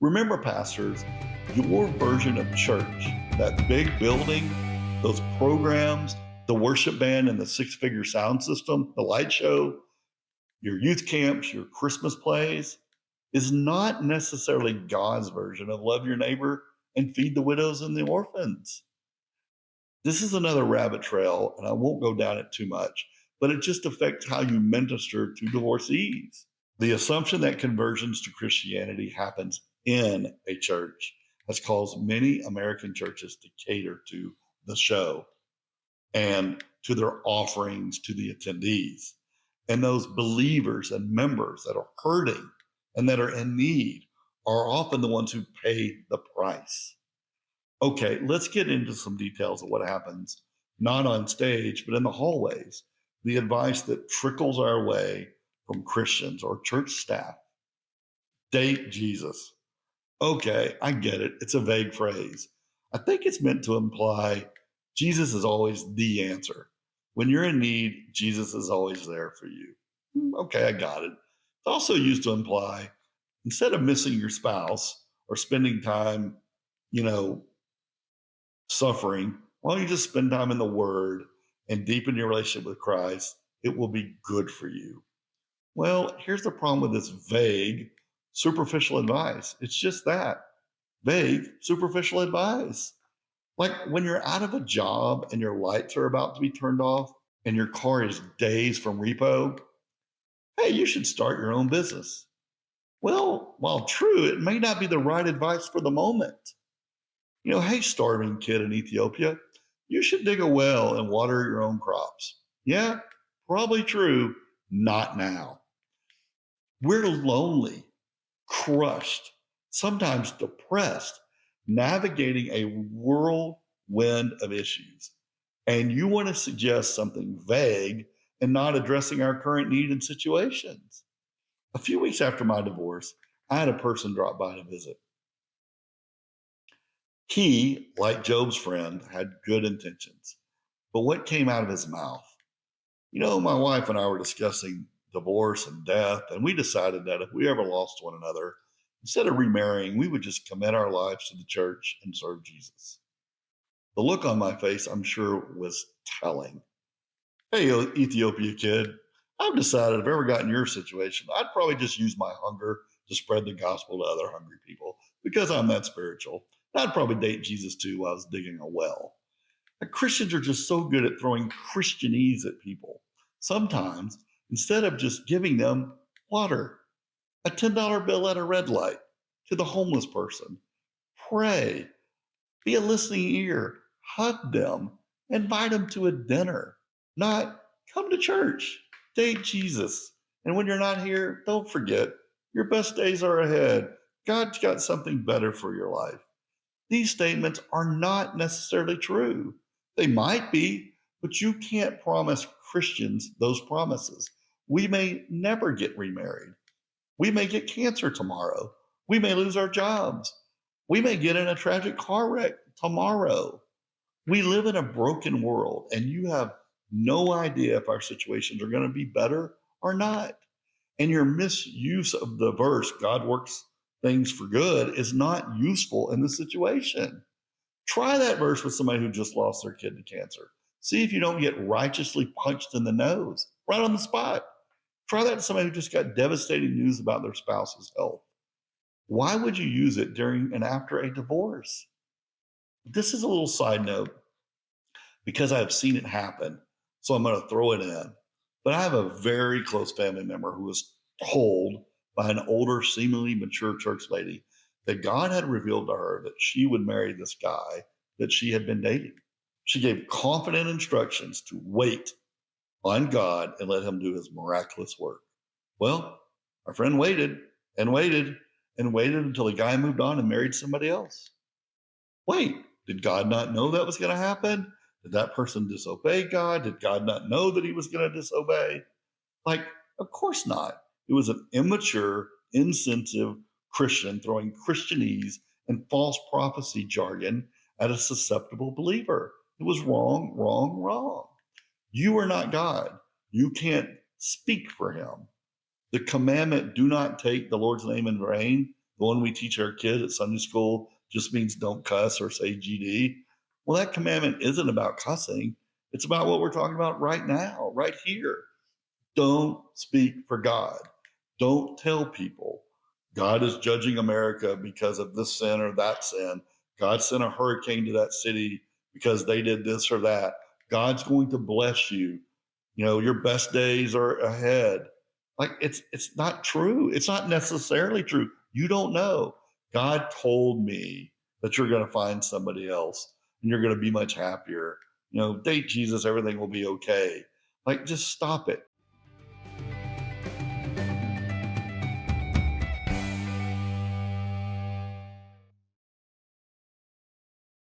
Remember, pastors, your version of church, that big building, those programs, the worship band and the six-figure sound system, the light show, your youth camps, your Christmas plays, is not necessarily God's version of love your neighbor and feed the widows and the orphans. This is another rabbit trail, and I won't go down it too much, but it just affects how you minister to divorcees. The assumption that conversions to Christianity happens in a church has caused many American churches to cater to the show and to their offerings to the attendees. And those believers and members that are hurting and that are in need are often the ones who pay the price. Okay, let's get into some details of what happens, not on stage, but in the hallways. The advice that trickles our way from Christians or church staff. Date Jesus. Okay, I get it. It's a vague phrase. I think it's meant to imply Jesus is always the answer. When you're in need, Jesus is always there for you. Okay, I got it. It's also used to imply instead of missing your spouse or spending time, suffering, why don't you just spend time in the Word and deepen your relationship with Christ? It will be good for you. Well, here's the problem with this vague, superficial advice. It's just that vague, superficial advice. Like when you're out of a job and your lights are about to be turned off and your car is days from repo, hey, you should start your own business. Well, while true, it may not be the right advice for the moment. Hey, starving kid in Ethiopia, you should dig a well and water your own crops. Yeah, probably true. Not now. We're lonely, crushed, sometimes depressed, navigating a whirlwind of issues. And you want to suggest something vague and not addressing our current need and situations. A few weeks after my divorce, I had a person drop by to visit. He, like Job's friend, had good intentions. But what came out of his mouth? My wife and I were discussing divorce and death, and we decided that if we ever lost one another, instead of remarrying, we would just commit our lives to the church and serve Jesus. The look on my face, I'm sure, was telling. Hey, Ethiopia kid, I've decided if I ever got in your situation, I'd probably just use my hunger to spread the gospel to other hungry people because I'm that spiritual. I'd probably date Jesus too while I was digging a well. Christians are just so good at throwing Christianese at people. Sometimes, instead of just giving them water, a $10 bill at a red light to the homeless person, pray, be a listening ear, hug them, invite them to a dinner, not come to church, date Jesus. And when you're not here, don't forget, your best days are ahead. God's got something better for your life. These statements are not necessarily true. They might be, but you can't promise Christians those promises. We may never get remarried. We may get cancer tomorrow. We may lose our jobs. We may get in a tragic car wreck tomorrow. We live in a broken world, and you have no idea if our situations are going to be better or not. And your misuse of the verse, God works things for good, is not useful in this situation. Try that verse with somebody who just lost their kid to cancer. See if you don't get righteously punched in the nose right on the spot. Try that to somebody who just got devastating news about their spouse's health. Why would you use it during and after a divorce? This is a little side note because I've seen it happen, so I'm going to throw it in. But I have a very close family member who was told by an older, seemingly mature church lady that God had revealed to her that she would marry this guy that she had been dating. She gave confident instructions to wait on God and let him do his miraculous work. Well, our friend waited and waited and waited until the guy moved on and married somebody else. Wait, did God not know that was going to happen? Did that person disobey God? Did God not know that he was going to disobey? Of course not. It was an immature, insensitive Christian throwing Christianese and false prophecy jargon at a susceptible believer. It was wrong, wrong, wrong. You are not God. You can't speak for him. The commandment, do not take the Lord's name in vain, the one we teach our kids at Sunday school, just means don't cuss or say GD. Well, that commandment isn't about cussing. It's about what we're talking about right now, right here. Don't speak for God. Don't tell people God is judging America because of this sin or that sin. God sent a hurricane to that city because they did this or that. God's going to bless you. You know, your best days are ahead. Like it's not true. It's not necessarily true. You don't know. God told me that you're going to find somebody else and you're going to be much happier. You know, date Jesus, everything will be okay. Like just stop it.